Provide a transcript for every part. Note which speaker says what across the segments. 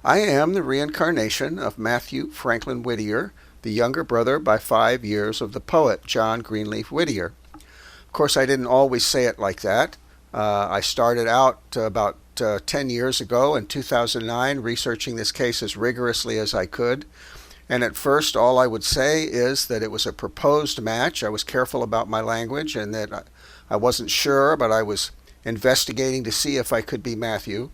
Speaker 1: I am the reincarnation of Mathew Franklin Whittier, the younger brother by 5 years of the poet John Greenleaf Whittier. Of course, I didn't always say it like that. I started out about 10 years ago in 2009 researching this case as rigorously as I could. And at first, all I would say is that it was a proposed match. I was careful about my language and that I wasn't sure, but I was investigating to see if I could be Mathew.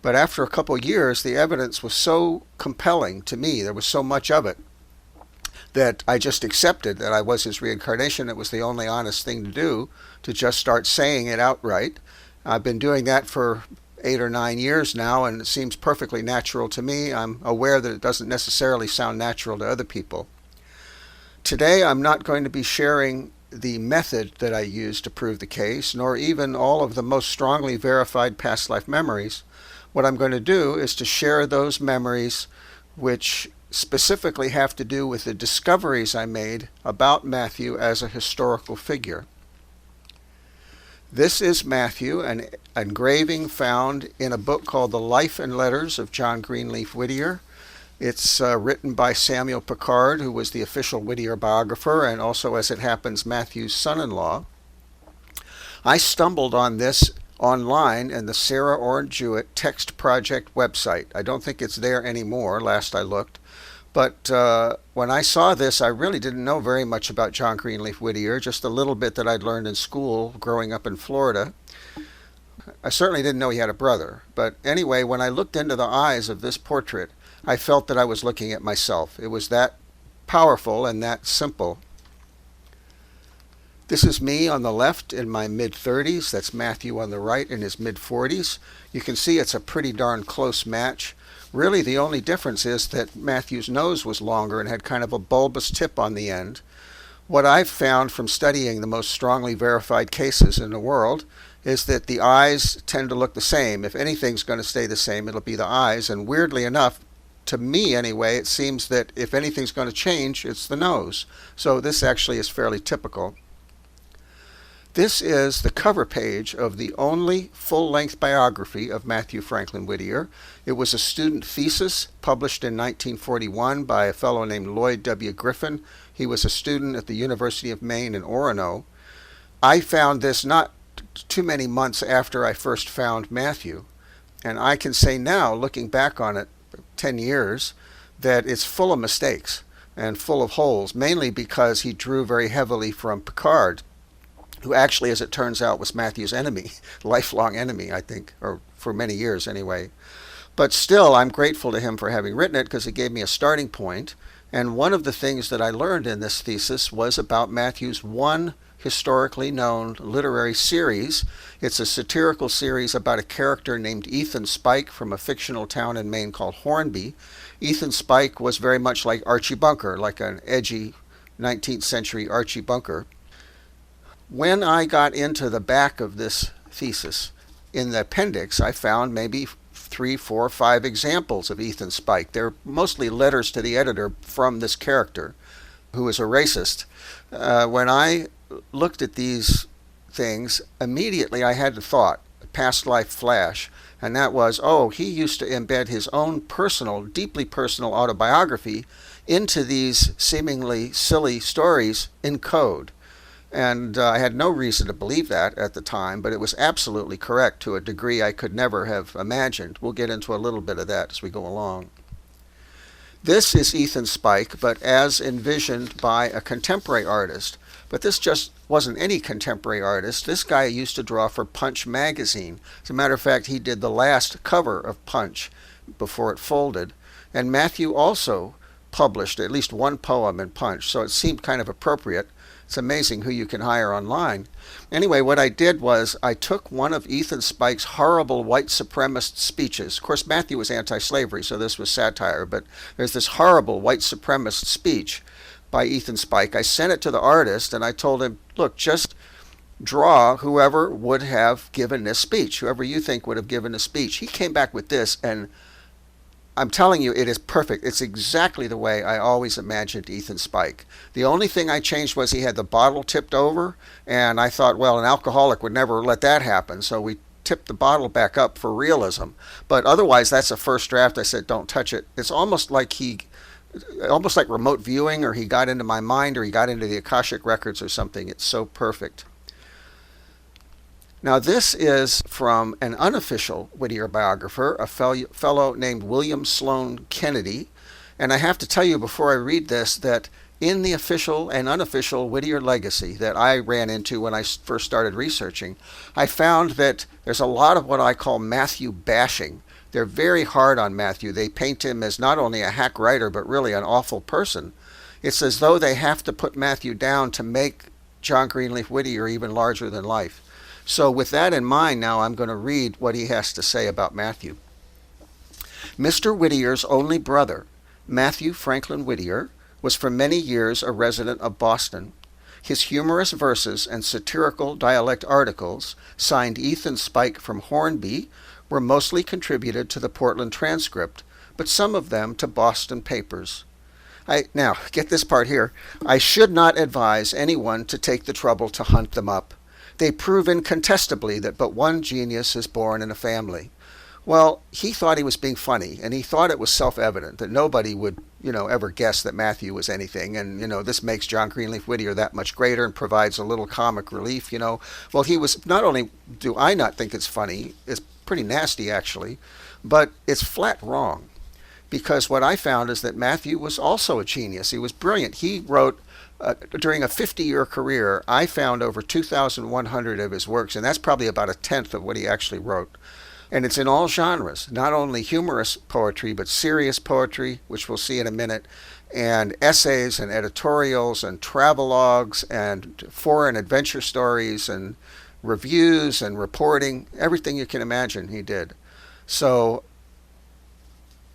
Speaker 1: But after a couple of years, the evidence was so compelling to me, there was so much of it, that I just accepted that I was his reincarnation. It was the only honest thing to do, to just start saying it outright. I've been doing that for 8 or 9 years now, and it seems perfectly natural to me. I'm aware that it doesn't necessarily sound natural to other people. Today, I'm not going to be sharing the method that I used to prove the case, nor even all of the most strongly verified past life memories. What I'm going to do is to share those memories which specifically have to do with the discoveries I made about Mathew as a historical figure. This is Mathew, an engraving found in a book called The Life and Letters of John Greenleaf Whittier. It's written by Samuel Picard, who was the official Whittier biographer and also, as it happens, Mathew's son-in-law. I stumbled on this online in the Sarah Orne Jewett Text Project website. I don't think it's there anymore, last I looked. But when I saw this, I really didn't know very much about John Greenleaf Whittier, just a little bit that I'd learned in school growing up in Florida. I certainly didn't know he had a brother. But anyway, when I looked into the eyes of this portrait, I felt that I was looking at myself. It was that powerful and that simple. This is me on the left in my mid-30s. That's Mathew on the right in his mid-40s. You can see it's a pretty darn close match. Really, the only difference is that Mathew's nose was longer and had kind of a bulbous tip on the end. What I've found from studying the most strongly verified cases in the world is that the eyes tend to look the same. If anything's going to stay the same, it'll be the eyes. And weirdly enough, to me anyway, it seems that if anything's going to change, it's the nose. So this actually is fairly typical. This is the cover page of the only full-length biography of Mathew Franklin Whittier. It was a student thesis published in 1941 by a fellow named Lloyd W. Griffin. He was a student at the University of Maine in Orono. I found this not too many months after I first found Mathew, and I can say now, looking back on it 10 years, that it's full of mistakes and full of holes, mainly because he drew very heavily from Picard, who actually, as it turns out, was Mathew's enemy, lifelong enemy, I think, or for many years anyway. But still, I'm grateful to him for having written it because it gave me a starting point. And one of the things that I learned in this thesis was about Mathew's one historically known literary series. It's a satirical series about a character named Ethan Spike from a fictional town in Maine called Hornby. Ethan Spike was very much like Archie Bunker, like an edgy 19th century Archie Bunker. When I got into the back of this thesis, in the appendix, I found maybe 3, 4, 5 examples of Ethan Spike. They're mostly letters to the editor from this character, who is a racist. When I looked at these things, immediately I had a thought, a past life flash, and that was, oh, he used to embed his own personal, deeply personal autobiography into these seemingly silly stories in code. And I had no reason to believe that at the time, but it was absolutely correct to a degree I could never have imagined. We'll get into a little bit of that as we go along. This is Ethan Spike, but as envisioned by a contemporary artist. But this just wasn't any contemporary artist. This guy used to draw for Punch magazine. As a matter of fact, he did the last cover of Punch before it folded. And Mathew also published at least one poem in Punch, so it seemed kind of appropriate. It's amazing who you can hire online. Anyway, what I did was I took one of Ethan Spike's horrible white supremacist speeches. Of course, Mathew was anti-slavery, so this was satire, but there's this horrible white supremacist speech by Ethan Spike. I sent it to the artist, and I told him, look, just draw whoever would have given this speech, whoever you think would have given this speech. He came back with this, and I'm telling you, it is perfect. It's exactly the way I always imagined Ethan Spike. The only thing I changed was he had the bottle tipped over, and I thought, well, an alcoholic would never let that happen, so we tip the bottle back up for realism. But otherwise, that's a first draft. I said, don't touch it. It's almost like remote viewing, or he got into my mind, or he got into the Akashic records or something. It's so perfect. Now, this is from an unofficial Whittier biographer, a fellow named William Sloane Kennedy. And I have to tell you before I read this that in the official and unofficial Whittier legacy that I ran into when I first started researching, I found that there's a lot of what I call Mathew bashing. They're very hard on Mathew. They paint him as not only a hack writer, but really an awful person. It's as though they have to put Mathew down to make John Greenleaf Whittier even larger than life. So with that in mind, now I'm going to read what he has to say about Mathew. Mr. Whittier's only brother, Mathew Franklin Whittier, was for many years a resident of Boston. His humorous verses and satirical dialect articles, signed Ethan Spike from Hornby, were mostly contributed to the Portland Transcript, but some of them to Boston papers. Now, get this part here. I should not advise anyone to take the trouble to hunt them up. They prove incontestably that but one genius is born in a family. Well, he thought he was being funny, and he thought it was self-evident that nobody would, ever guess that Mathew was anything. And, this makes John Greenleaf Whittier that much greater and provides a little comic relief, Well, he was, not only do I not think it's funny, it's pretty nasty actually, but it's flat wrong. Because what I found is that Mathew was also a genius. He was brilliant. He wrote, during a 50-year career, I found over 2,100 of his works, and that's probably about a tenth of what he actually wrote. And it's in all genres, not only humorous poetry, but serious poetry, which we'll see in a minute, and essays and editorials and travelogues and foreign adventure stories and reviews and reporting, everything you can imagine he did. So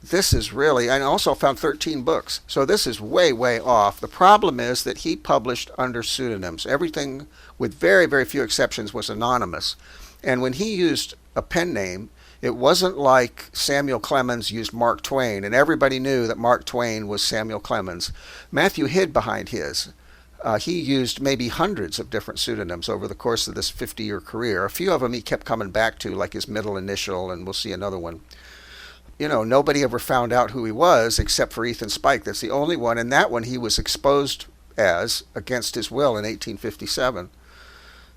Speaker 1: this is really, I also found 13 books. So this is way, way off. The problem is that he published under pseudonyms. Everything, with very, very few exceptions, was anonymous. And when he used a pen name, it wasn't like Samuel Clemens used Mark Twain, and everybody knew that Mark Twain was Samuel Clemens. Mathew hid behind his. He used maybe hundreds of different pseudonyms over the course of this 50-year career. A few of them he kept coming back to, like his middle initial, and we'll see another one. Nobody ever found out who he was except for Ethan Spike. That's the only one, and that one he was exposed as against his will in 1857.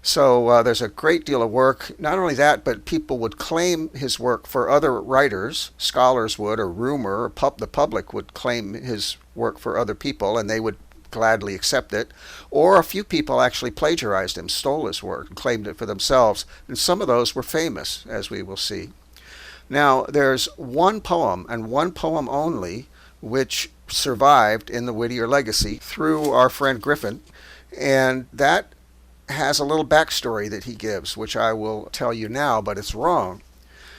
Speaker 1: So there's a great deal of work. Not only that, but people would claim his work for other writers. Scholars would, or rumor, or the public would claim his work for other people, and they would gladly accept it. Or a few people actually plagiarized him, stole his work, and claimed it for themselves. And some of those were famous, as we will see. Now, there's one poem, and one poem only, which survived in the Whittier legacy through our friend Griffin, and that has a little backstory that he gives, which I will tell you now, but it's wrong.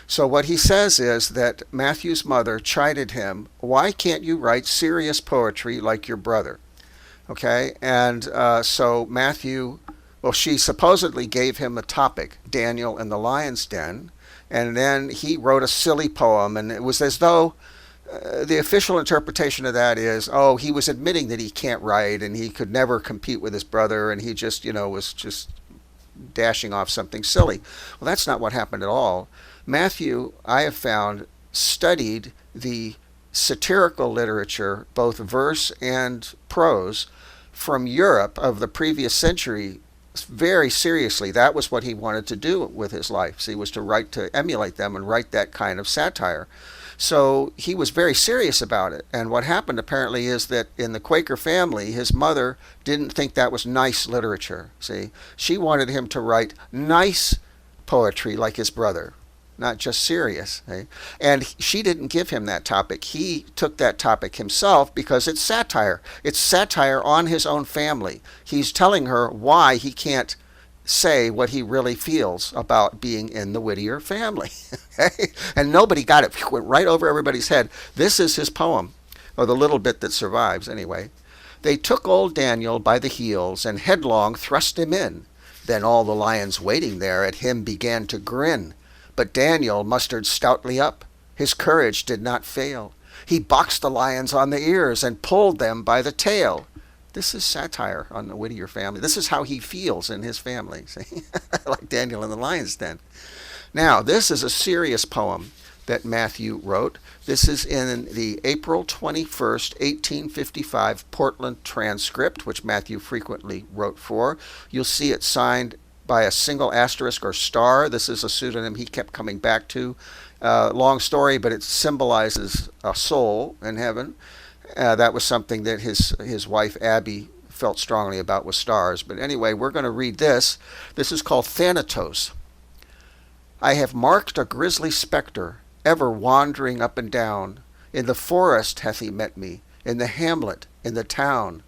Speaker 1: So what he says is that Mathew's mother chided him, "Why can't you write serious poetry like your brother?" Okay, and so Mathew, well, she supposedly gave him a topic, Daniel in the Lion's Den, and then he wrote a silly poem, and it was as though the official interpretation of that is, oh, he was admitting that he can't write and he could never compete with his brother, and he just, was just dashing off something silly. Well, that's not what happened at all. Mathew, I have found, studied the satirical literature, both verse and prose, from Europe of the previous century very seriously. That was what he wanted to do with his life. So he was to emulate them and write that kind of satire. So he was very serious about it. And what happened apparently is that in the Quaker family, his mother didn't think that was nice literature. See, she wanted him to write nice poetry like his brother, not just serious. See? And she didn't give him that topic. He took that topic himself because it's satire. It's satire on his own family. He's telling her why he can't say what he really feels about being in the Whittier family. And nobody got it. Went right over everybody's head. This is his poem, or the little bit that survives anyway. They took old Daniel by the heels and headlong thrust him in. Then all the lions waiting there at him began to grin. But Daniel mustered stoutly up. His courage did not fail. He boxed the lions on the ears and pulled them by the tail. This is satire on the Whittier family. This is how he feels in his family, see? Like Daniel in the Lion's Den. Now, this is a serious poem that Mathew wrote. This is in the April 21st, 1855 Portland transcript, which Mathew frequently wrote for. You'll see it signed by a single asterisk or star. This is a pseudonym he kept coming back to. Long story, but it symbolizes a soul in heaven. That was something that his wife Abby felt strongly about with stars. But anyway, we're going to read this. This is called Thanatos. I have marked a grisly spectre, ever wandering up and down. In the forest hath he met me, in the hamlet, in the town.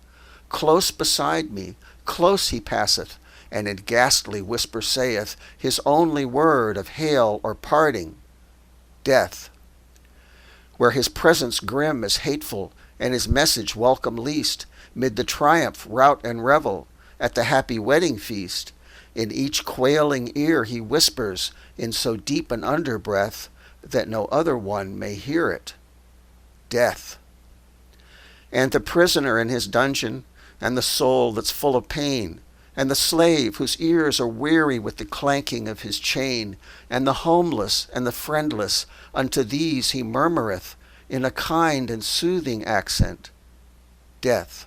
Speaker 1: Close beside me, close he passeth, and in ghastly whisper saith his only word of hail or parting, death. Where his presence grim is hateful, and his message welcome least, mid the triumph, rout, and revel, at the happy wedding feast, in each quailing ear he whispers, in so deep an underbreath, that no other one may hear it, death. And the prisoner in his dungeon, and the soul that's full of pain, and the slave whose ears are weary with the clanking of his chain, and the homeless and the friendless, unto these he murmureth, in a kind and soothing accent, death.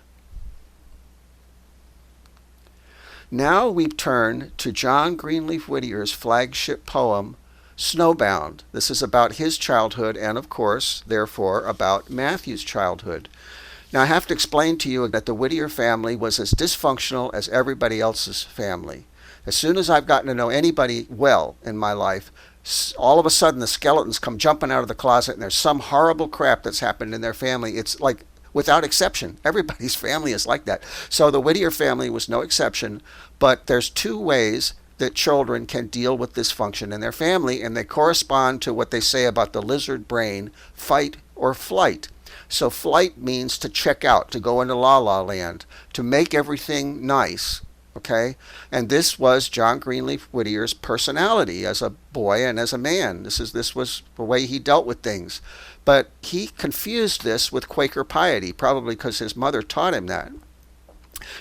Speaker 1: Now we turn to John Greenleaf Whittier's flagship poem, Snowbound. This is about his childhood and, of course, therefore, about Mathew's childhood. Now, I have to explain to you that the Whittier family was as dysfunctional as everybody else's family. As soon as I've gotten to know anybody well in my life, all of a sudden the skeletons come jumping out of the closet and there's some horrible crap that's happened in their family. It's like, without exception, everybody's family is like that. So the Whittier family was no exception, but there's two ways that children can deal with dysfunction in their family, and they correspond to what they say about the lizard brain, fight or flight. So flight means to check out, to go into la-la land, to make everything nice, okay? And this was John Greenleaf Whittier's personality as a boy and as a man. This was the way he dealt with things. But he confused this with Quaker piety, probably because his mother taught him that.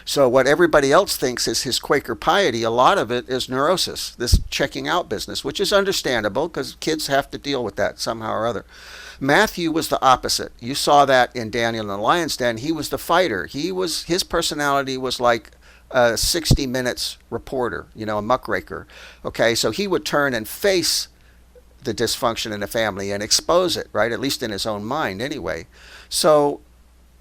Speaker 1: So what everybody else thinks is his Quaker piety, a lot of it is neurosis, this checking out business, which is understandable because kids have to deal with that somehow or other. Mathew was the opposite. You saw that in Daniel in the Lion's Den. He was the fighter. His personality was like a 60 Minutes reporter, a muckraker. Okay, so he would turn and face the dysfunction in the family and expose it, right? At least in his own mind anyway. So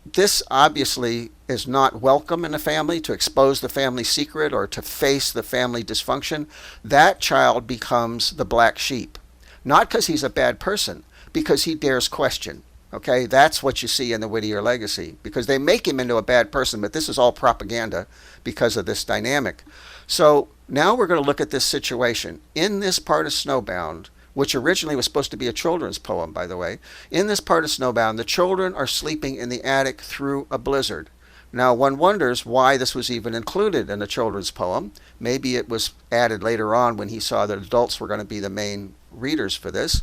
Speaker 1: this obviously is not welcome in a family, to expose the family secret or to face the family dysfunction. That child becomes the black sheep. Not because he's a bad person, because he dares question. Okay, that's what you see in the Whittier legacy, because they make him into a bad person, but this is all propaganda because of this dynamic. So now we're going to look at this situation. In this part of Snowbound, which originally was supposed to be a children's poem, by the way, in this part of Snowbound, the children are sleeping in the attic through a blizzard. Now, one wonders why this was even included in a children's poem. Maybe it was added later on when he saw that adults were going to be the main readers for this.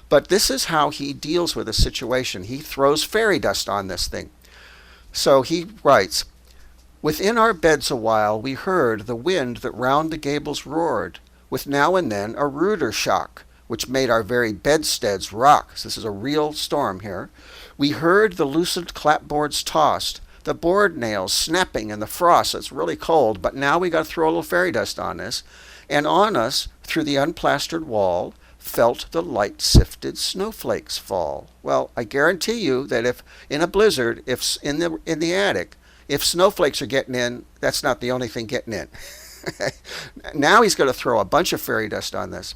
Speaker 1: But this is how he deals with a situation. He throws fairy dust on this thing. So he writes, "Within our beds awhile we heard the wind that round the gables roared, with now and then a ruder shock, which made our very bedsteads rock." So this is a real storm here. "We heard the loosened clapboards tossed, the board nails snapping in the frost." It's really cold, but now we got to throw a little fairy dust on this. "And on us, through the unplastered wall, felt the light-sifted snowflakes fall." Well, I guarantee you that if in a blizzard, if in the attic, if snowflakes are getting in, that's not the only thing getting in. Now he's going to throw a bunch of fairy dust on this.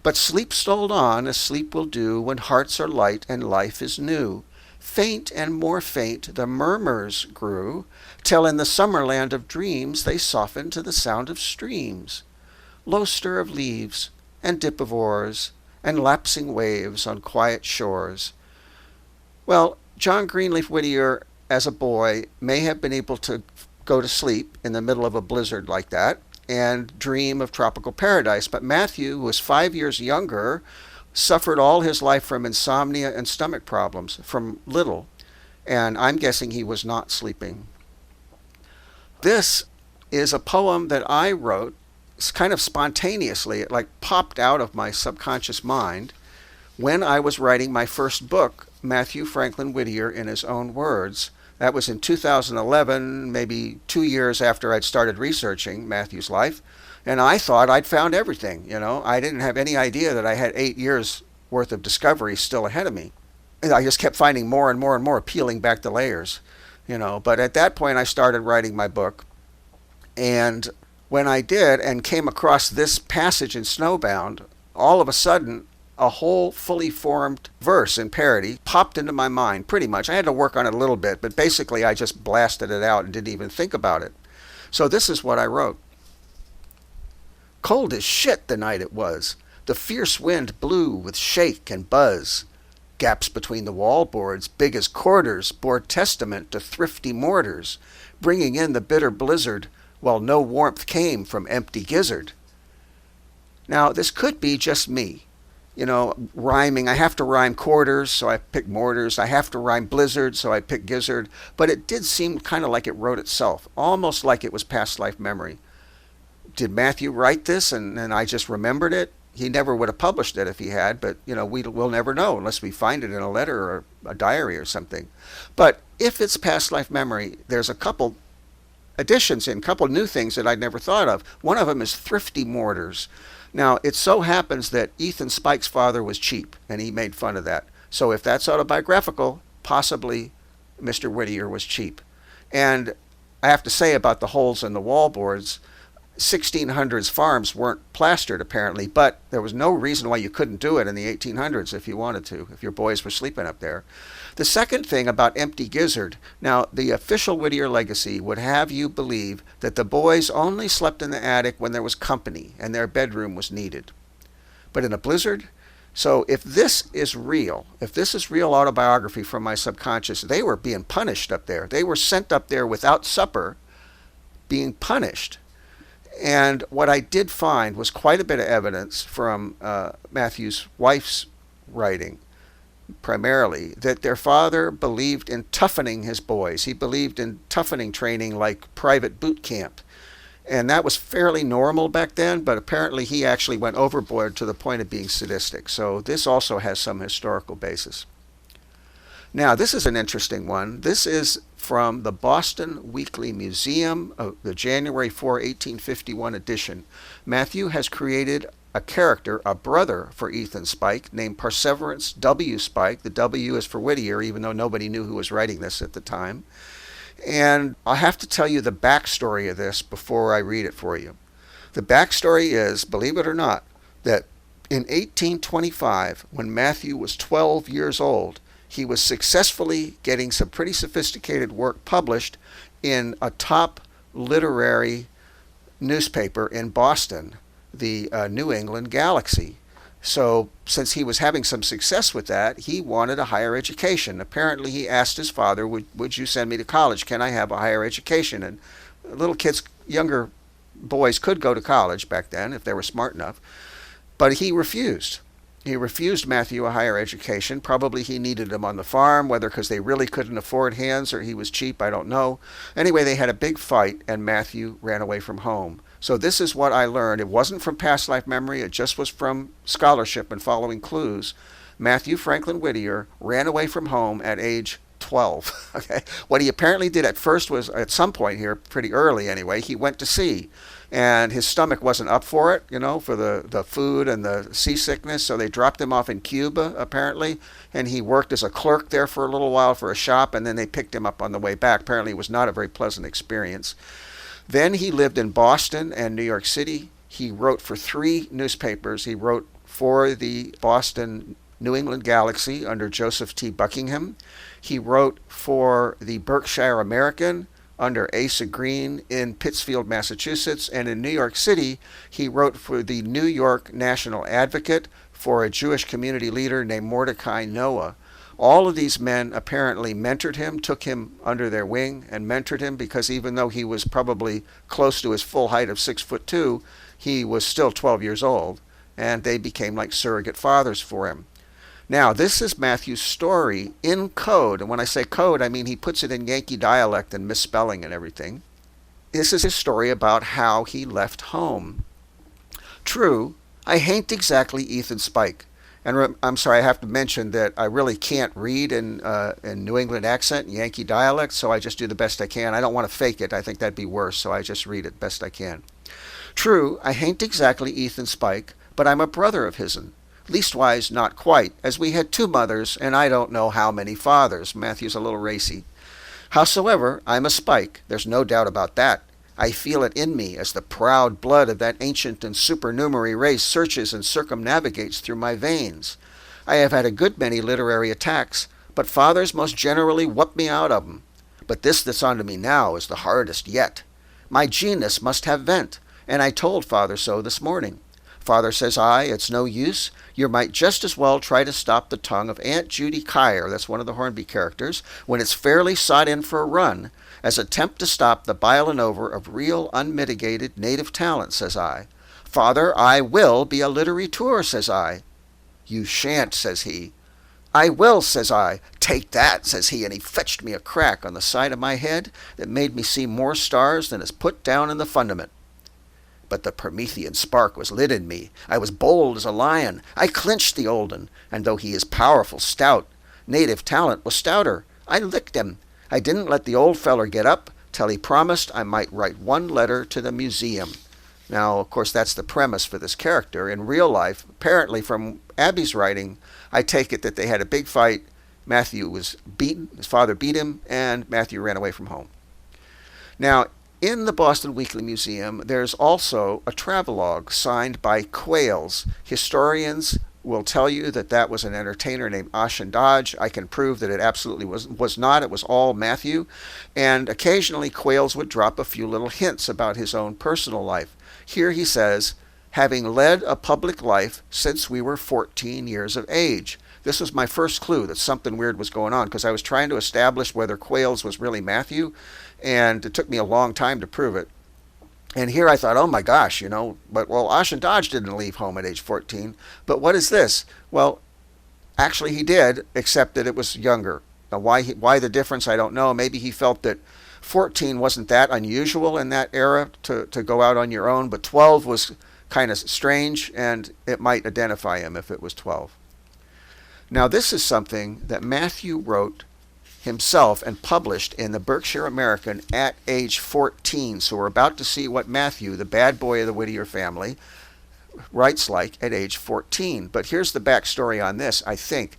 Speaker 1: "But sleep stole on, as sleep will do when hearts are light and life is new. Faint and more faint the murmurs grew, till in the summer land of dreams they softened to the sound of streams. Low stir of leaves, and dip of oars, and lapsing waves on quiet shores." Well, John Greenleaf Whittier, as a boy, may have been able to go to sleep in the middle of a blizzard like that and dream of tropical paradise. But Mathew, who was 5 years younger, suffered all his life from insomnia and stomach problems from little. And I'm guessing he was not sleeping. This is a poem that I wrote kind of spontaneously, it like popped out of my subconscious mind when I was writing my first book, Mathew Franklin Whittier in His Own Words. That was in 2011, maybe 2 years after I'd started researching Mathew's life. And I thought I'd found everything, you know. I didn't have any idea that I had 8 years worth of discovery still ahead of me. And I just kept finding more and more and more, peeling back the layers, you know. But at that point, I started writing my book. And when I did and came across this passage in Snowbound, all of a sudden, a whole fully formed verse in parody popped into my mind, pretty much. I had to work on it a little bit, but basically I just blasted it out and didn't even think about it. So this is what I wrote. Cold as shit the night it was. The fierce wind blew with shake and buzz. Gaps between the wallboards, big as quarters, bore testament to thrifty mortars, bringing in the bitter blizzard, while no warmth came from empty gizzard. Now, this could be just me. You know, rhyming. I have to rhyme quarters, so I pick mortars. I have to rhyme blizzard, so I pick gizzard. But it did seem kind of like it wrote itself, almost like it was past life memory. Did Mathew write this and I just remembered it? He never would have published it if he had, but, you know, we'll never know unless we find it in a letter or a diary or something. But if it's past life memory, there's a couple additions in, a couple new things that I'd never thought of. One of them is thrifty mortars. Now, it so happens that Ethan Spike's father was cheap, and he made fun of that. So if that's autobiographical, possibly Mr. Whittier was cheap. And I have to say about the holes in the wallboards, 1600s farms weren't plastered, apparently, but there was no reason why you couldn't do it in the 1800s if you wanted to, if your boys were sleeping up there. The second thing about empty gizzard, now the official Whittier legacy would have you believe that the boys only slept in the attic when there was company and their bedroom was needed. But in a blizzard, so if this is real autobiography from my subconscious, they were being punished up there. They were sent up there without supper, being punished. And what I did find was quite a bit of evidence from Mathew's wife's writing, primarily, that their father believed in toughening his boys. He believed in toughening training like private boot camp. And that was fairly normal back then, but apparently he actually went overboard to the point of being sadistic. So this also has some historical basis. Now, this is an interesting one. This is from the Boston Weekly Museum, the January 4, 1851 edition. Mathew has created a character, a brother for Ethan Spike, named Perseverance W. Spike. The W is for Whittier, even though nobody knew who was writing this at the time. And I have to tell you the backstory of this before I read it for you. The backstory is, believe it or not, that in 1825, when Mathew was 12 years old, he was successfully getting some pretty sophisticated work published in a top literary newspaper in Boston, the New England Galaxy. So since he was having some success with that, he wanted a higher education. Apparently he asked his father, would you send me to college? Can I have a higher education? And little kids, younger boys could go to college back then if they were smart enough. But he refused. He refused Mathew a higher education. Probably he needed him on the farm, whether because they really couldn't afford hands or he was cheap, I don't know. Anyway, they had a big fight and Mathew ran away from home. So this is what I learned. It wasn't from past life memory. It just was from scholarship and following clues. Mathew Franklin Whittier ran away from home at age 12. Okay. What he apparently did at first was, at some point here, pretty early anyway, he went to sea. And his stomach wasn't up for it, you know, for the food and the seasickness. So they dropped him off in Cuba, apparently. And he worked as a clerk there for a little while for a shop. And then they picked him up on the way back. Apparently it was not a very pleasant experience. Then he lived in Boston and New York City. He wrote for 3 newspapers. He wrote for the Boston New England Galaxy under Joseph T. Buckingham. He wrote for the Berkshire American under Asa Green in Pittsfield, Massachusetts. And in New York City, he wrote for the New York National Advocate for a Jewish community leader named Mordecai Noah. All of these men apparently mentored him, took him under their wing and mentored him, because even though he was probably close to his full height of 6'2", he was still 12 years old, and they became like surrogate fathers for him. Now, this is Mathew's story in code, and when I say code, I mean he puts it in Yankee dialect and misspelling and everything. This is his story about how he left home. True, I hain't exactly Ethan Spike. And I'm sorry, I have to mention that I really can't read in New England accent, Yankee dialect, so I just do the best I can. I don't want to fake it. I think that'd be worse, so I just read it best I can. True, I hain't exactly Ethan Spike, but I'm a brother of his'n. Leastwise, not quite, as we had two mothers, and I don't know how many fathers. Matthew's a little racy. Howsoever, I'm a Spike. There's no doubt about that. I feel it in me as the proud blood of that ancient and supernumerary race searches and circumnavigates through my veins. I have had a good many literary attacks, but fathers most generally whup me out of 'em. But this that's onto me now is the hardest yet. My genius must have vent, and I told father so this morning. Father, says I, it's no use. You might just as well try to stop the tongue of Aunt Judy Kyer, that's one of the Hornby characters, when it's fairly sot in for a run, as attempt to stop the bilin' over of real unmitigated native talent, says I. Father, I will be a literateur, says I. You shan't, says he. I will, says I. Take that, says he, and he fetched me a crack on the side of my head that made me see more stars than is put down in the fundament. But the Promethean spark was lit in me. I was bold as a lion. I clinched the old un, and though he is powerful stout, native talent was stouter. I licked him. I didn't let the old feller get up till he promised I might write one letter to the museum. Now, of course, that's the premise for this character. In real life, apparently from Abby's writing, I take it that they had a big fight. Matthew was beaten, his father beat him, and Matthew ran away from home. Now, in the Boston Weekly Museum, there's also a travelogue signed by Quails. Historians will tell you that that was an entertainer named Ashen Dodge. I can prove that it absolutely was not. It was all Matthew. And occasionally Quails would drop a few little hints about his own personal life. Here he says, having led a public life since we were 14 years of age. This was my first clue that something weird was going on, because I was trying to establish whether Quails was really Matthew, and it took me a long time to prove it. And here I thought, oh my gosh, but Ashen Dodge didn't leave home at age 14. But what is this? Well, actually he did, except that it was younger. Now why the difference, I don't know. Maybe he felt that 14 wasn't that unusual in that era to go out on your own, but 12 was kind of strange, and it might identify him if it was 12. Now this is something that Matthew wrote himself and published in the Berkshire American at age 14. So we're about to see what Matthew, the bad boy of the Whittier family, writes like at age 14. But here's the backstory on this. I think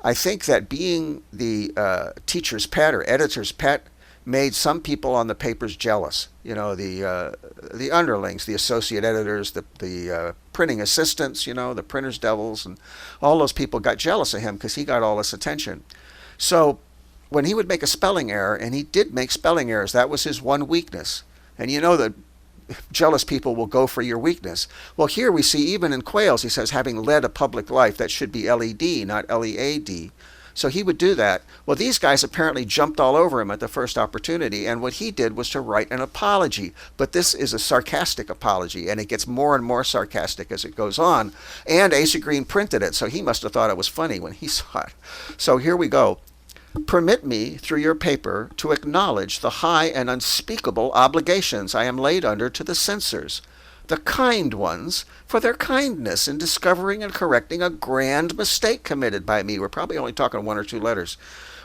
Speaker 1: that being the teacher's pet or editor's pet made some people on the papers jealous. The underlings, the associate editors, the printing assistants, the printer's devils, and all those people got jealous of him because he got all this attention. So when he would make a spelling error, and he did make spelling errors, that was his one weakness. And you know that jealous people will go for your weakness. Well, here we see even in Quails, he says, having led a public life, that should be L-E-D, not L-E-A-D. So he would do that. Well, these guys apparently jumped all over him at the first opportunity, and what he did was to write an apology. But this is a sarcastic apology, and it gets more and more sarcastic as it goes on. And Asa Green printed it, so he must have thought it was funny when he saw it. So here we go. Permit me, through your paper, to acknowledge the high and unspeakable obligations I am laid under to the censors, the kind ones, for their kindness in discovering and correcting a grand mistake committed by me. We're probably only talking one or two letters,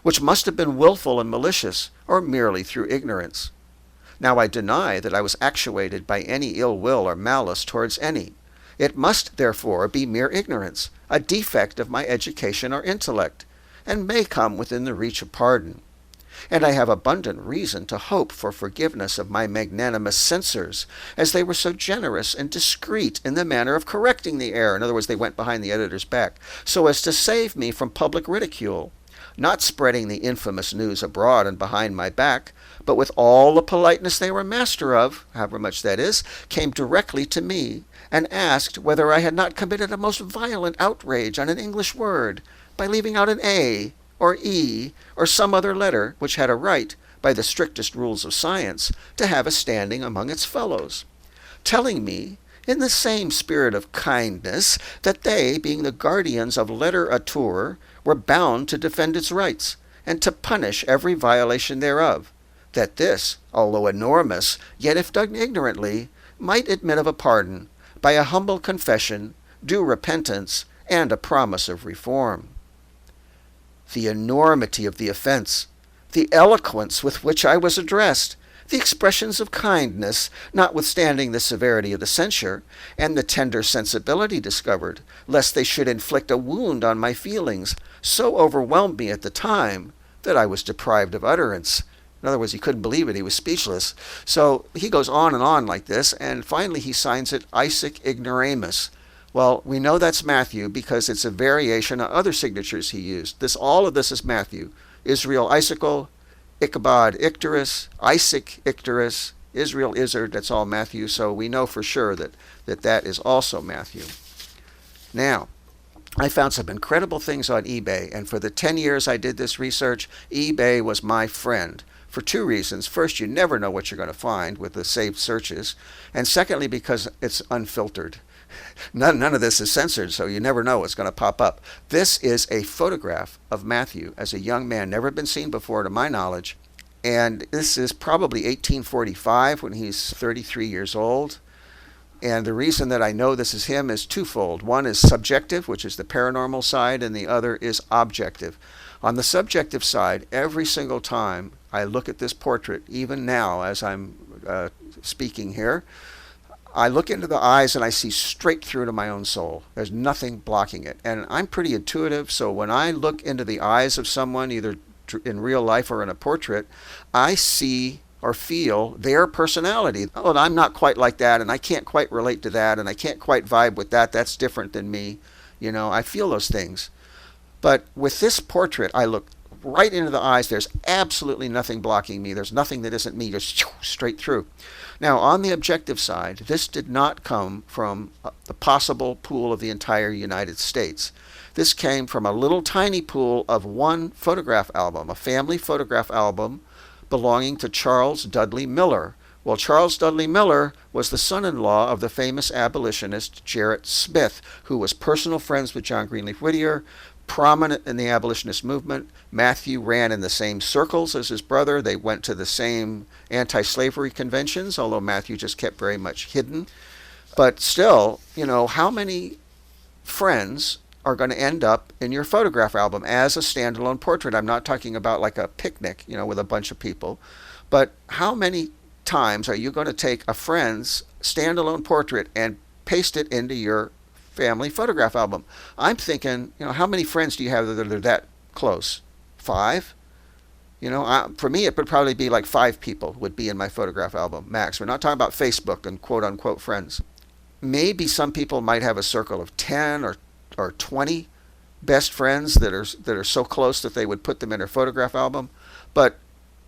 Speaker 1: which must have been willful and malicious, or merely through ignorance. Now I deny that I was actuated by any ill will or malice towards any. It must, therefore, be mere ignorance, a defect of my education or intellect, and may come within the reach of pardon. And I have abundant reason to hope for forgiveness of my magnanimous censors, as they were so generous and discreet in the manner of correcting the error. In other words, they went behind the editor's back, so as to save me from public ridicule, not spreading the infamous news abroad and behind my back, but with all the politeness they were master of, however much that is, came directly to me, and asked whether I had not committed a most violent outrage on an English word, by leaving out an A, or E, or some other letter which had a right, by the strictest rules of science, to have a standing among its fellows, telling me, in the same spirit of kindness, that they, being the guardians of literature, were bound to defend its rights, and to punish every violation thereof, that this, although enormous, yet if done ignorantly, might admit of a pardon, by a humble confession, due repentance, and a promise of reform. The enormity of the offense, the eloquence with which I was addressed, the expressions of kindness, notwithstanding the severity of the censure, and the tender sensibility discovered, lest they should inflict a wound on my feelings, so overwhelmed me at the time that I was deprived of utterance. In other words, he couldn't believe it. He was speechless. So he goes on and on like this, and finally he signs it Isaac Ignoramus. Well, we know that's Mathew because it's a variation of other signatures he used. All of this is Mathew. Israel Icicle, Ichabod Icterus, Isaac Icterus, Israel Izzard, that's all Mathew. So we know for sure that is also Mathew. Now, I found some incredible things on eBay, and for the 10 years I did this research, eBay was my friend. For two reasons. First, you never know what you're going to find with the saved searches. And secondly, because it's unfiltered. None of this is censored, so you never know what's going to pop up. This is a photograph of Mathew as a young man, never been seen before to my knowledge. And this is probably 1845 when he's 33 years old. And the reason that I know this is him is twofold. One is subjective, which is the paranormal side, and the other is objective. On the subjective side, every single time I look at this portrait, even now as I'm speaking here, I look into the eyes and I see straight through to my own soul. There's nothing blocking it. And I'm pretty intuitive, so when I look into the eyes of someone, either in real life or in a portrait, I see or feel their personality. Oh, I'm not quite like that, and I can't quite relate to that, and I can't quite vibe with that. That's different than me. I feel those things. But with this portrait, I look right into the eyes. There's absolutely nothing blocking me. There's nothing that isn't me, just straight through. Now, on the objective side, this did not come from the possible pool of the entire United States. This came from a little tiny pool of one photograph album, a family photograph album belonging to Charles Dudley Miller. Well, Charles Dudley Miller was the son-in-law of the famous abolitionist Gerrit Smith, who was personal friends with John Greenleaf Whittier, prominent in the abolitionist movement. Mathew ran in the same circles as his brother. They went to the same anti-slavery conventions, although Mathew just kept very much hidden. But still, how many friends are going to end up in your photograph album as a standalone portrait? I'm not talking about like a picnic, with a bunch of people. But how many times are you going to take a friend's standalone portrait and paste it into your family photograph album? I'm thinking, how many friends do you have that are that close? 5? For me, it would probably be like 5 people would be in my photograph album, max. We're not talking about Facebook and quote-unquote friends. Maybe some people might have a circle of 10 or 20 best friends that are so close that they would put them in their photograph album, but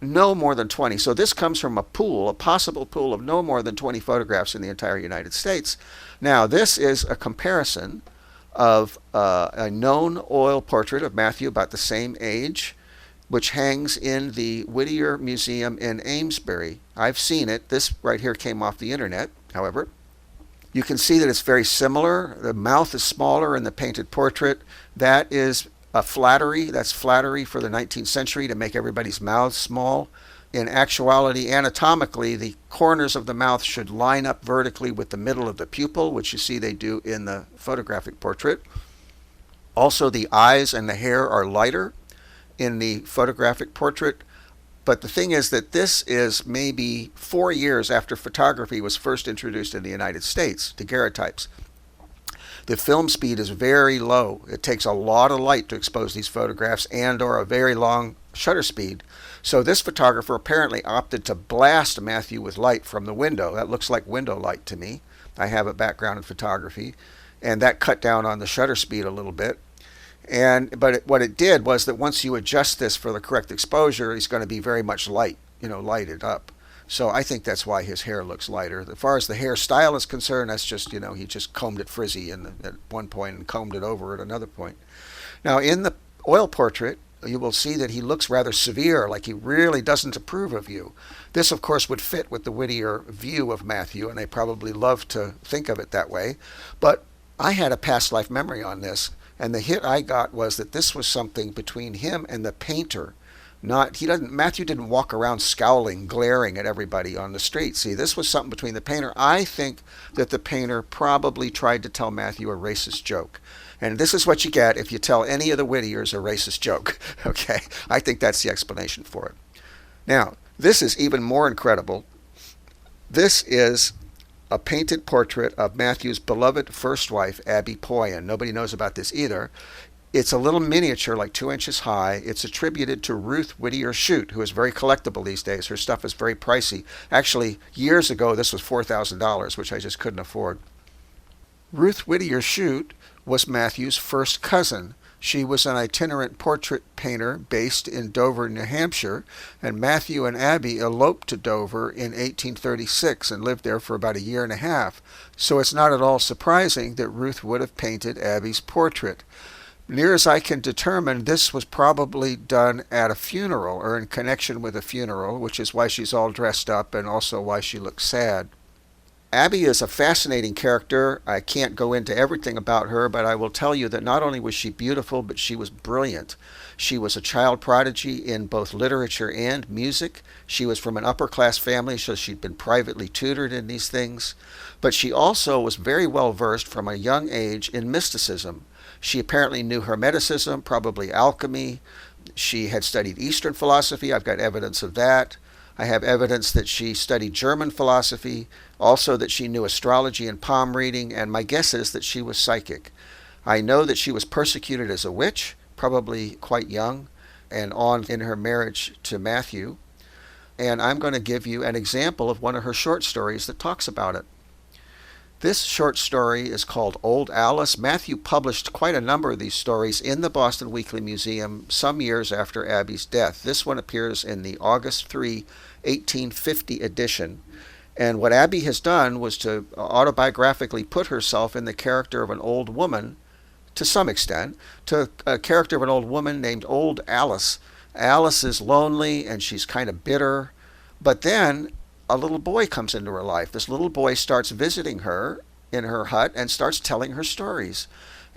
Speaker 1: no more than 20. So this comes from a possible pool of no more than 20 photographs in the entire United States. Now, this is a comparison of a known oil portrait of Mathew about the same age, which hangs in the Whittier Museum in Amesbury. I've seen it. This right here came off the internet, however. You can see that it's very similar. The mouth is smaller in the painted portrait. That is a flattery. That's flattery for the 19th century to make everybody's mouths small. In actuality, anatomically, the corners of the mouth should line up vertically with the middle of the pupil, which you see they do in the photographic portrait. Also, the eyes and the hair are lighter in the photographic portrait. But the thing is that this is maybe 4 years after photography was first introduced in the United States, daguerreotypes. The film speed is very low. It takes a lot of light to expose these photographs and or a very long shutter speed. So this photographer apparently opted to blast Mathew with light from the window. That looks like window light to me. I have a background in photography, and that cut down on the shutter speed a little bit. But what it did was that once you adjust this for the correct exposure, it's going to be very much light, lighted up. So I think that's why his hair looks lighter. As far as the hairstyle is concerned, that's just, he just combed it frizzy at one point and combed it over at another point. Now, in the oil portrait, you will see that he looks rather severe, like he really doesn't approve of you. This, of course, would fit with the Whittier view of Mathew, and they probably love to think of it that way. But I had a past life memory on this, and the hit I got was that this was something between him and the painter Matthew didn't walk around scowling, glaring at everybody on the street. See, this was something between the painter. I think that the painter probably tried to tell Matthew a racist joke. And this is what you get if you tell any of the Whittiers a racist joke. Okay? I think that's the explanation for it. Now, this is even more incredible. This is a painted portrait of Matthew's beloved first wife, Abby Poyen. Nobody knows about this either. It's a little miniature, like 2 inches high. It's attributed to Ruth Whittier Shute, who is very collectible these days. Her stuff is very pricey. Actually, years ago, this was $4,000, which I just couldn't afford. Ruth Whittier Shute was Matthew's first cousin. She was an itinerant portrait painter based in Dover, New Hampshire, and Matthew and Abby eloped to Dover in 1836 and lived there for about a year and a half. So it's not at all surprising that Ruth would have painted Abby's portrait. Near as I can determine, this was probably done at a funeral or in connection with a funeral, which is why she's all dressed up and also why she looks sad. Abby is a fascinating character. I can't go into everything about her, but I will tell you that not only was she beautiful, but she was brilliant. She was a child prodigy in both literature and music. She was from an upper-class family, so she'd been privately tutored in these things. But she also was very well versed from a young age in mysticism. She apparently knew Hermeticism, probably alchemy. She had studied Eastern philosophy. I've got evidence of that. I have evidence that she studied German philosophy, also that she knew astrology and palm reading, and my guess is that she was psychic. I know that she was persecuted as a witch, probably quite young, and on in her marriage to Matthew. And I'm going to give you an example of one of her short stories that talks about it. This short story is called Old Alice. Matthew published quite a number of these stories in the Boston Weekly Museum some years after Abby's death. This one appears in the August 3, 1850 edition. And what Abby has done was to autobiographically put herself in the character of an old woman, to some extent, to a character of an old woman named Old Alice. Alice is lonely and she's kind of bitter, but then a little boy comes into her life. This little boy starts visiting her in her hut and starts telling her stories.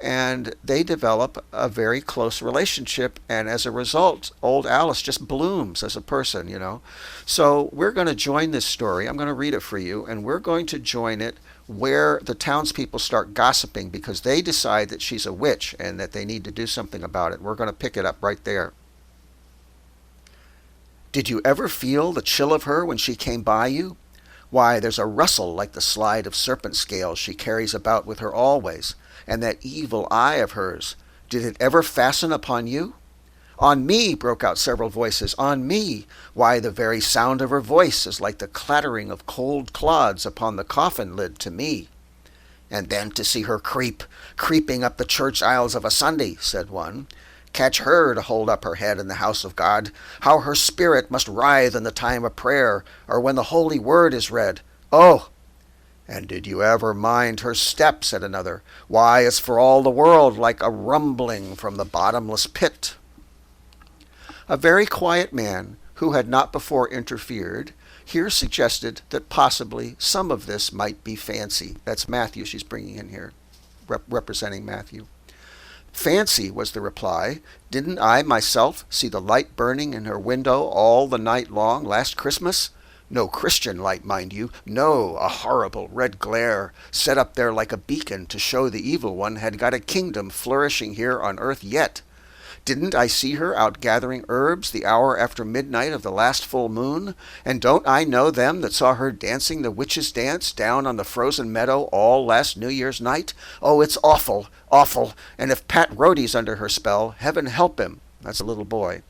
Speaker 1: And they develop a very close relationship, and as a result, old Alice just blooms as a person, you know. So we're going to join this story. I'm going to read it for you, and we're going to join it where the townspeople start gossiping because they decide that she's a witch and that they need to do something about it. We're going to pick it up right there. Did you ever feel the chill of her when she came by you? Why, there's a rustle like the slide of serpent scales she carries about with her always, and that evil eye of hers. Did it ever fasten upon you? On me, broke out several voices, on me. Why, the very sound of her voice is like the clattering of cold clods upon the coffin lid to me. And then to see her creeping up the church aisles of a Sunday, said one. Catch her to hold up her head in the house of God. How her spirit must writhe in the time of prayer, or when the holy word is read. Oh! And did you ever mind her step, said another. Why, it's for all the world like a rumbling from the bottomless pit. A very quiet man, who had not before interfered, here suggested that possibly some of this might be fancy. That's Matthew she's bringing in here, representing Matthew. Fancy, was the reply. Didn't I myself see the light burning in her window all the night long last Christmas? No Christian light, mind you. No, a horrible red glare, set up there like a beacon to show the evil one had got a kingdom flourishing here on earth yet. Didn't I see her out gathering herbs the hour after midnight of the last full moon? And don't I know them that saw her dancing the witch's dance down on the frozen meadow all last New Year's night? Oh, it's awful, awful, and if Pat Rhodey's under her spell, heaven help him. That's a little boy.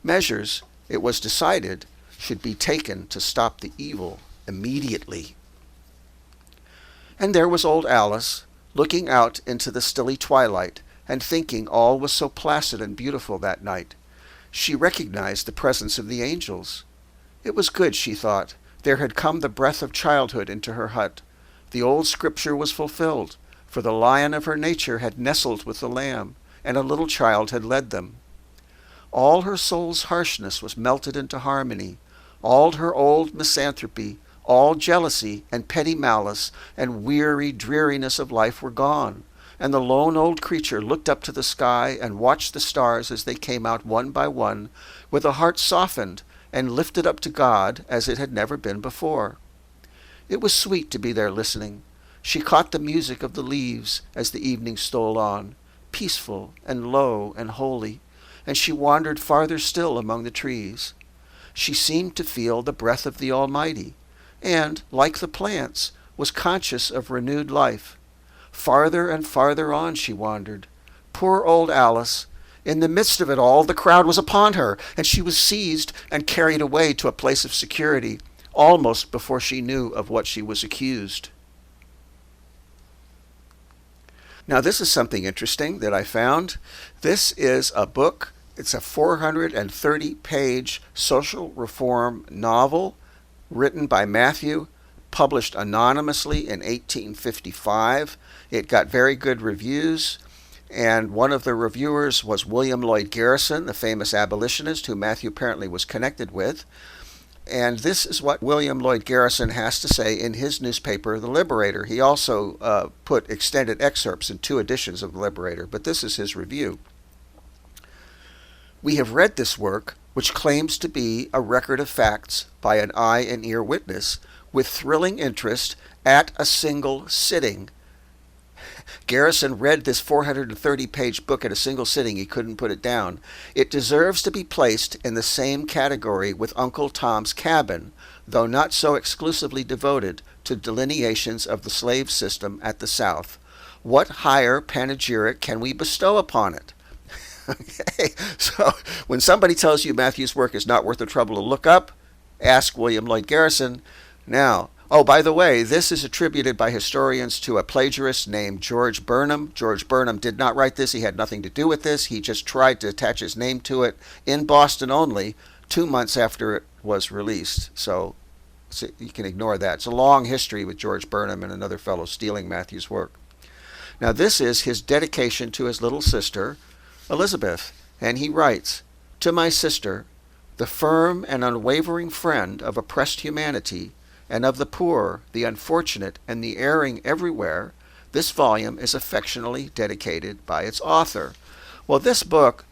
Speaker 1: Measures, it was decided, should be taken to stop the evil immediately. And there was old Alice, looking out into the stilly twilight, and thinking all was so placid and beautiful that night. She recognized the presence of the angels. It was good, she thought. There had come the breath of childhood into her hut. The old scripture was fulfilled, for the lion of her nature had nestled with the lamb, and a little child had led them. All her soul's harshness was melted into harmony. All her old misanthropy, all jealousy and petty malice and weary dreariness of life were gone. and the lone old creature looked up to the sky and watched the stars as they came out one by one, with a heart softened and lifted up to God as it had never been before. It was sweet to be there listening. She caught the music of the leaves as the evening stole on, peaceful and low and holy, and she wandered farther still among the trees. She seemed to feel the breath of the Almighty, and, like the plants, was conscious of renewed life. Farther and farther on she wandered. Poor old Alice! In the midst of it all, the crowd was upon her, and she was seized and carried away to a place of security, almost before she knew of what she was accused. Now, this is something interesting that I found. This is a book. It's a 430-page social reform novel written by Mathew, published anonymously in 1855. It got very good reviews, and one of the reviewers was William Lloyd Garrison, the famous abolitionist who Mathew apparently was connected with. And this is what William Lloyd Garrison has to say in his newspaper, The Liberator. He also put extended excerpts in 2 editions of The Liberator, but this is his review. We have read this work, which claims to be a record of facts by an eye and ear witness, with thrilling interest at a single sitting. Garrison read this 430-page book at a single sitting. He couldn't put it down. It deserves to be placed in the same category with Uncle Tom's Cabin, though not so exclusively devoted to delineations of the slave system at the South. What higher panegyric can we bestow upon it? Okay, so when somebody tells you Mathew's work is not worth the trouble to look up, ask William Lloyd Garrison. Now, oh, by the way, this is attributed by historians to a plagiarist named George Burnham. George Burnham did not write this. He had nothing to do with this. He just tried to attach his name to it in Boston only 2 months after it was released. So you can ignore that. It's a long history with George Burnham and another fellow stealing Mathew's work. Now, this is his dedication to his little sister, Elizabeth, and he writes, "To my sister, the firm and unwavering friend of oppressed humanity, and of the poor, the unfortunate, and the erring everywhere, this volume is affectionately dedicated by its author." Well, this book,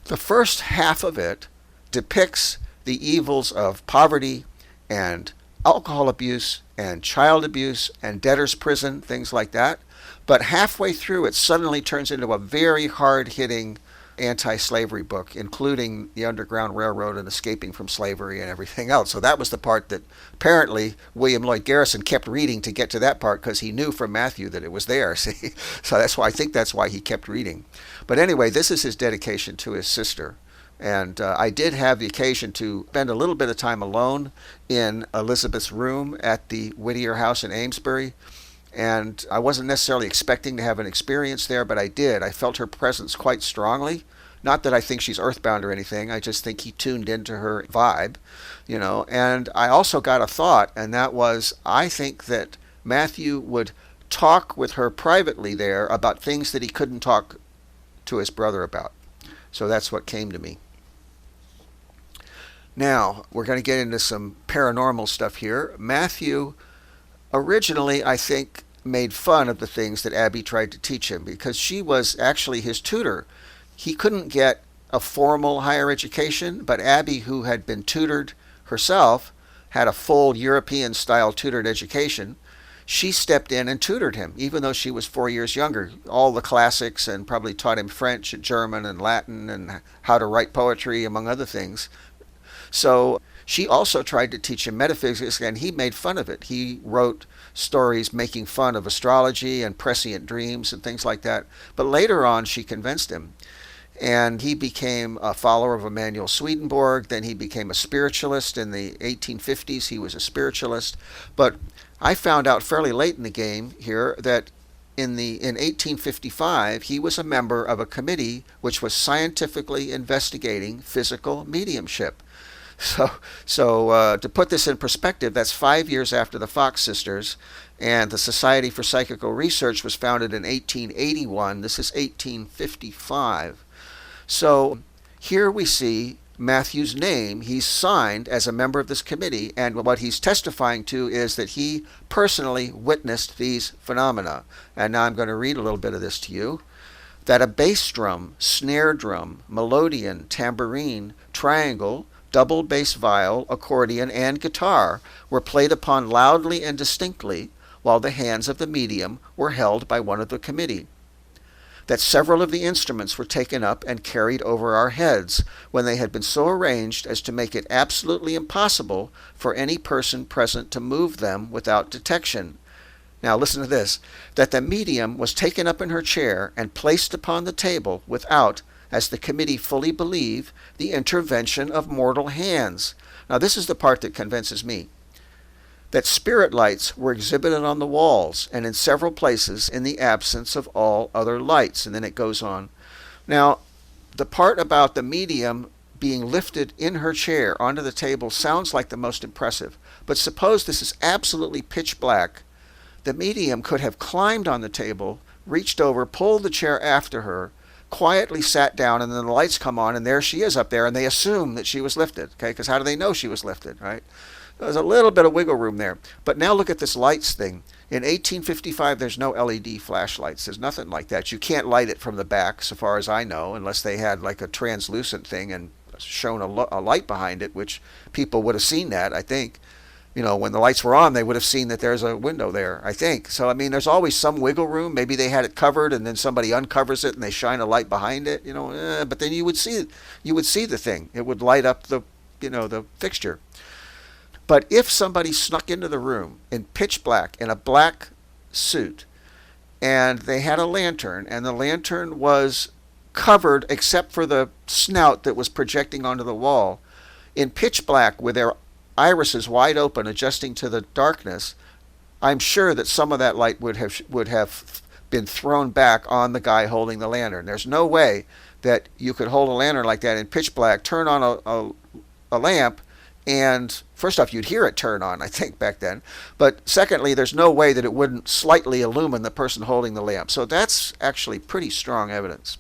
Speaker 1: the first half of it, depicts the evils of poverty and alcohol abuse and child abuse and debtor's prison, things like that. But halfway through, it suddenly turns into a very hard-hitting anti-slavery book, including the Underground Railroad and escaping from slavery and everything else. So that was the part that apparently William Lloyd Garrison kept reading to get to that part, because he knew from Mathew that it was there. See, so I think that's why he kept reading. But anyway, this is his dedication to his sister. And I did have the occasion to spend a little bit of time alone in Elizabeth's room at the Whittier house in Amesbury. And I wasn't necessarily expecting to have an experience there, but I did. I felt her presence quite strongly. Not that I think she's earthbound or anything. I just think he tuned into her vibe, you know. And I also got a thought, and that was, I think that Mathew would talk with her privately there about things that he couldn't talk to his brother about. So that's what came to me. Now, we're going to get into some paranormal stuff here. Mathew originally, I think, made fun of the things that Abby tried to teach him, because she was actually his tutor. He couldn't get a formal higher education, but Abby, who had been tutored herself, had a full European-style tutored education. She stepped in and tutored him, even though she was 4 years younger. All the classics, and probably taught him French and German and Latin and how to write poetry, among other things. So she also tried to teach him metaphysics, and he made fun of it. He wrote stories making fun of astrology and prescient dreams and things like that. But later on, she convinced him, and he became a follower of Emanuel Swedenborg. Then he became a spiritualist. In the 1850s, he was a spiritualist. But I found out fairly late in the game here that in 1855, he was a member of a committee which was scientifically investigating physical mediumship. So to put this in perspective, that's 5 years after the Fox sisters, and the Society for Psychical Research was founded in 1881. This is 1855. So here we see Mathew's name, he's signed as a member of this committee, and what he's testifying to is that he personally witnessed these phenomena. And now I'm going to read a little bit of this to you. That a bass drum, snare drum, melodeon, tambourine, triangle, double bass viol, accordion, and guitar were played upon loudly and distinctly, while the hands of the medium were held by one of the committee. That several of the instruments were taken up and carried over our heads, when they had been so arranged as to make it absolutely impossible for any person present to move them without detection. Now listen to this. That the medium was taken up in her chair and placed upon the table without, as the committee fully believe, the intervention of mortal hands. Now this is the part that convinces me. That spirit lights were exhibited on the walls and in several places in the absence of all other lights. And then it goes on. Now, the part about the medium being lifted in her chair onto the table sounds like the most impressive. But suppose this is absolutely pitch black. The medium could have climbed on the table, reached over, pulled the chair after her, quietly sat down, and then the lights come on, and there she is up there, and they assume that she was lifted. Okay, because how do they know she was lifted, right? There's a little bit of wiggle room there. But now look at this lights thing. In 1855, there's no LED flashlights. There's nothing like that. You can't light it from the back, so far as I know, unless they had like a translucent thing and shown a light behind it, which people would have seen that, I think. You know, when the lights were on, they would have seen that there's a window there, I think. So, I mean, there's always some wiggle room. Maybe they had it covered, and then somebody uncovers it, and they shine a light behind it, you know. But then you would see the thing. It would light up the fixture. But if somebody snuck into the room in pitch black, in a black suit, and they had a lantern, and the lantern was covered except for the snout that was projecting onto the wall, in pitch black with their irises wide open, adjusting to the darkness, I'm sure that some of that light would have been thrown back on the guy holding the lantern. There's no way that you could hold a lantern like that in pitch black, turn on a lamp, and first off, you'd hear it turn on, I think, back then. But secondly, there's no way that it wouldn't slightly illumine the person holding the lamp. So that's actually pretty strong evidence.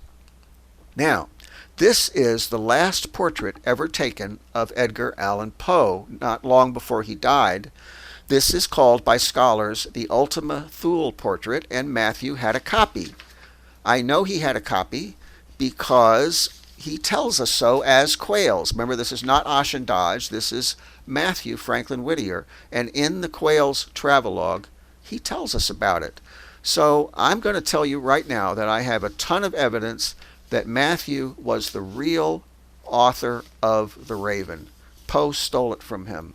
Speaker 1: Now, this is the last portrait ever taken of Edgar Allan Poe, not long before he died. This is called by scholars the Ultima Thule portrait, and Mathew had a copy. I know he had a copy because he tells us so as Quails. Remember, this is not Osh and Dodge. This is Mathew Franklin Whittier. And in the Quails travelogue, he tells us about it. So I'm going to tell you right now that I have a ton of evidence that Mathew was the real author of The Raven. Poe stole it from him.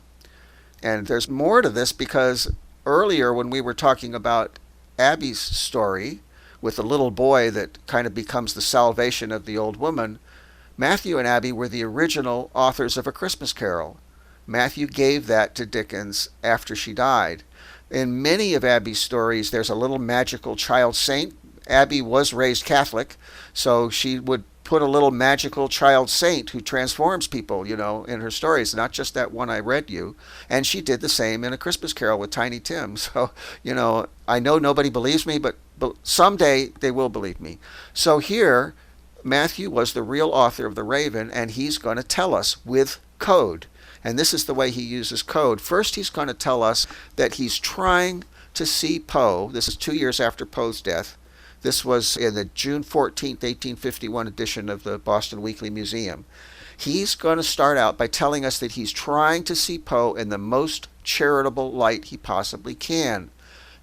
Speaker 1: And there's more to this, because earlier when we were talking about Abby's story with the little boy that kind of becomes the salvation of the old woman, Mathew and Abby were the original authors of A Christmas Carol. Mathew gave that to Dickens after she died. In many of Abby's stories, there's a little magical child saint. Abby was raised Catholic, so she would put a little magical child saint who transforms people, in her stories, not just that one I read you. And she did the same in A Christmas Carol with Tiny Tim. So, I know nobody believes me, but someday they will believe me. So here, Mathew was the real author of The Raven, and he's going to tell us with code. And this is the way he uses code. First, he's going to tell us that he's trying to see Poe. This is 2 years after Poe's death. This was in the June 14th, 1851 edition of the Boston Weekly Museum. He's going to start out by telling us that he's trying to see Poe in the most charitable light he possibly can.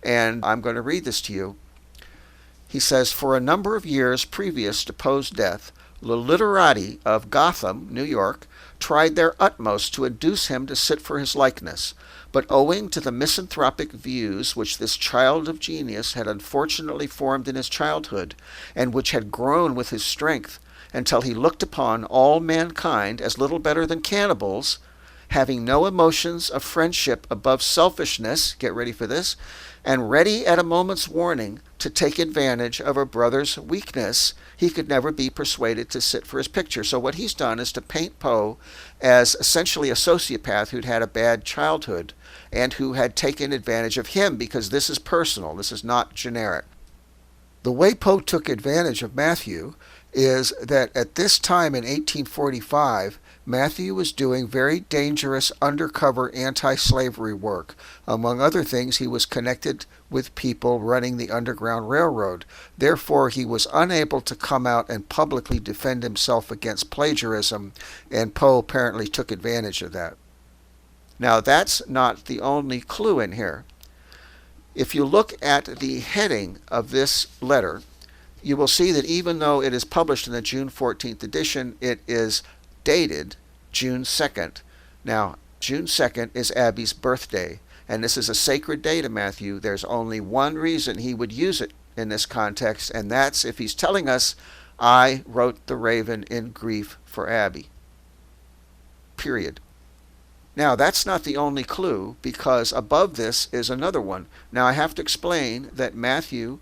Speaker 1: And I'm going to read this to you. He says, for a number of years previous to Poe's death, the literati of Gotham, New York, tried their utmost to induce him to sit for his likeness, but owing to the misanthropic views which this child of genius had unfortunately formed in his childhood, and which had grown with his strength, until he looked upon all mankind as little better than cannibals, having no emotions of friendship above selfishness, get ready for this, and ready at a moment's warning to take advantage of a brother's weakness, he could never be persuaded to sit for his picture. So what he's done is to paint Poe as essentially a sociopath who'd had a bad childhood and who had taken advantage of him, because this is personal, this is not generic. The way Poe took advantage of Mathew is that at this time in 1845, Matthew was doing very dangerous undercover anti-slavery work. Among other things, he was connected with people running the Underground Railroad. Therefore, he was unable to come out and publicly defend himself against plagiarism, and Poe apparently took advantage of that. Now, that's not the only clue in here. If you look at the heading of this letter, you will see that even though it is published in the June 14th edition, it is dated June 2nd. Now, June 2nd is Abby's birthday, and this is a sacred day to Matthew. There's only one reason he would use it in this context, and that's if he's telling us, I wrote the Raven in grief for Abby. Period. Now, that's not the only clue, because above this is another one. Now, I have to explain that Matthew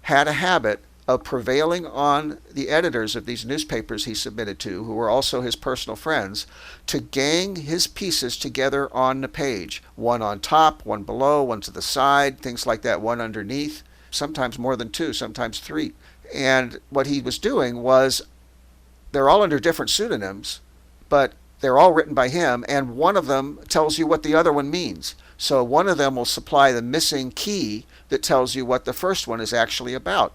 Speaker 1: had a habit of prevailing on the editors of these newspapers he submitted to, who were also his personal friends, to gang his pieces together on the page. One on top, one below, one to the side, things like that, one underneath, sometimes more than two, sometimes three. And what he was doing was, they're all under different pseudonyms, but they're all written by him, and one of them tells you what the other one means. So one of them will supply the missing key that tells you what the first one is actually about.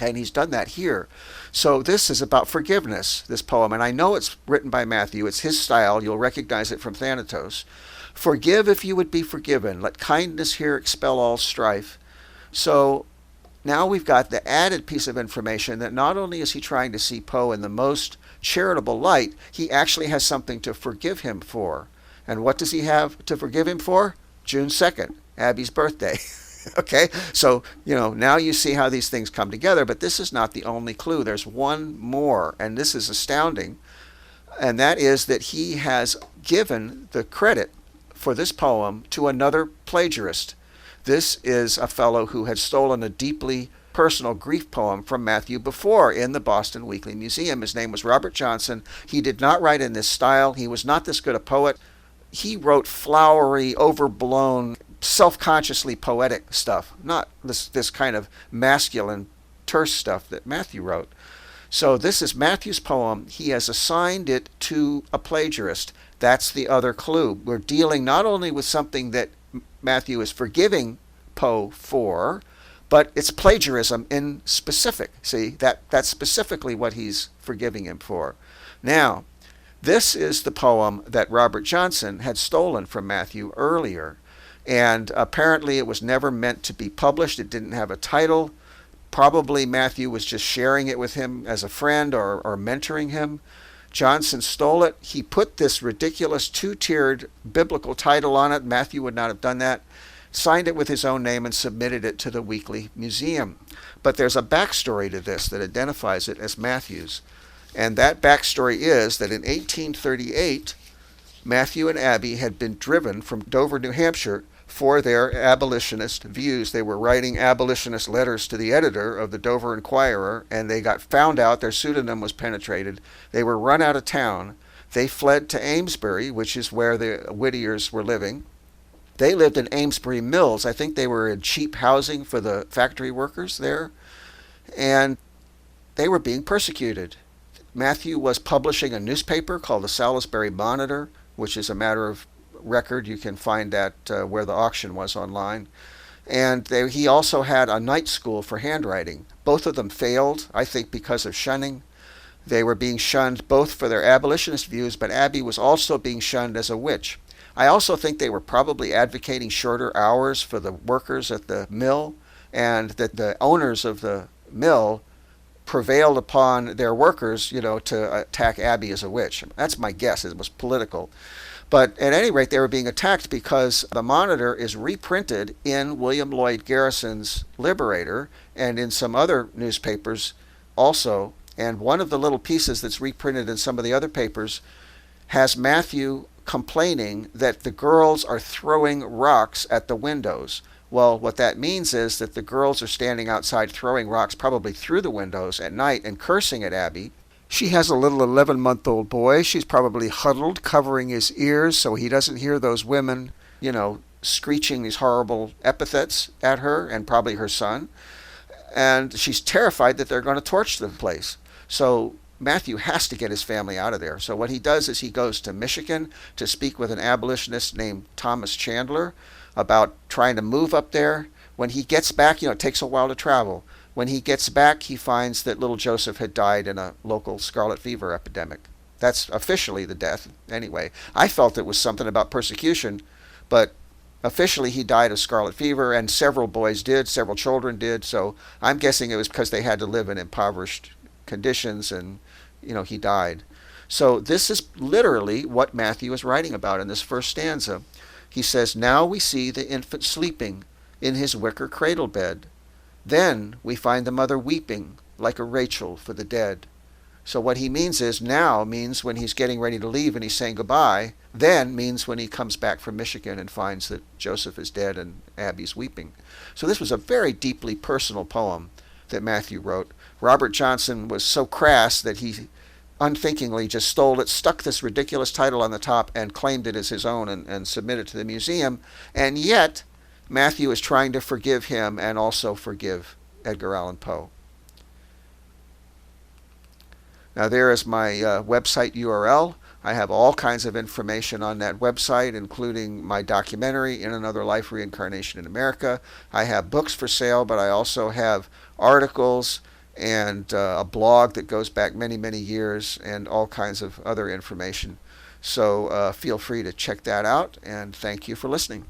Speaker 1: And he's done that here. So this is about forgiveness, this poem. And I know it's written by Matthew. It's his style. You'll recognize it from Thanatos. Forgive if you would be forgiven. Let kindness here expel all strife. So now we've got the added piece of information that not only is he trying to see Poe in the most charitable light, he actually has something to forgive him for. And what does he have to forgive him for? June 2nd, Abby's birthday. Okay, so, now you see how these things come together, but this is not the only clue. There's one more, and this is astounding, and that is that he has given the credit for this poem to another plagiarist. This is a fellow who had stolen a deeply personal grief poem from Matthew before in the Boston Weekly Museum. His name was Robert Johnson. He did not write in this style. He was not this good a poet. He wrote flowery, overblown, self-consciously poetic stuff, not this kind of masculine, terse stuff that Matthew wrote. So this is Matthew's poem. He has assigned it to a plagiarist. That's the other clue. We're dealing not only with something that Matthew is forgiving Poe for, but it's plagiarism in specific. See, that's specifically what he's forgiving him for. Now, this is the poem that Robert Johnson had stolen from Matthew earlier. And apparently it was never meant to be published. It didn't have a title. Probably Matthew was just sharing it with him as a friend or mentoring him. Johnson stole it. He put this ridiculous two-tiered biblical title on it. Matthew would not have done that. Signed it with his own name and submitted it to the Weekly Museum. But there's a backstory to this that identifies it as Matthew's. And that backstory is that in 1838, Matthew and Abby had been driven from Dover, New Hampshire, for their abolitionist views. They were writing abolitionist letters to the editor of the Dover Inquirer, and they got found out. Their pseudonym was penetrated. They were run out of town. They fled to Amesbury, which is where the Whittiers were living. They lived in Amesbury Mills. I think they were in cheap housing for the factory workers there. And they were being persecuted. Matthew was publishing a newspaper called the Salisbury Monitor, which is a matter of record. You can find that where the auction was online. And he also had a night school for handwriting. Both of them failed, I think, because of shunning. They were being shunned both for their abolitionist views, but Abby was also being shunned as a witch. I also think they were probably advocating shorter hours for the workers at the mill, and that the owners of the mill prevailed upon their workers, to attack Abby as a witch. That's my guess. It was political. But at any rate, they were being attacked because the Monitor is reprinted in William Lloyd Garrison's Liberator and in some other newspapers also. And one of the little pieces that's reprinted in some of the other papers has Matthew complaining that the girls are throwing rocks at the windows. Well, what that means is that the girls are standing outside throwing rocks probably through the windows at night and cursing at Abby. She has a little 11-month-old boy. She's probably huddled, covering his ears so he doesn't hear those women, screeching these horrible epithets at her and probably her son. And she's terrified that they're going to torch the place. So Matthew has to get his family out of there. So what he does is he goes to Michigan to speak with an abolitionist named Thomas Chandler about trying to move up there. When he gets back, it takes a while to travel. When he gets back, he finds that little Joseph had died in a local scarlet fever epidemic. That's officially the death, anyway. I felt it was something about persecution, but officially he died of scarlet fever, and several boys did, several children did, so I'm guessing it was because they had to live in impoverished conditions, and he died. So this is literally what Matthew is writing about in this first stanza. He says, "Now we see the infant sleeping in his wicker cradle bed. Then we find the mother weeping like a Rachel for the dead." So what he means is now means when he's getting ready to leave and he's saying goodbye. Then means when he comes back from Michigan and finds that Joseph is dead and Abby's weeping. So this was a very deeply personal poem that Matthew wrote. Robert Johnson was so crass that he unthinkingly just stole it, stuck this ridiculous title on the top, and claimed it as his own and submitted it to the museum. And yet Matthew is trying to forgive him and also forgive Edgar Allan Poe. Now there is my website URL. I have all kinds of information on that website, including my documentary, In Another Life, Reincarnation in America. I have books for sale, but I also have articles and a blog that goes back many, many years, and all kinds of other information. So feel free to check that out, and thank you for listening.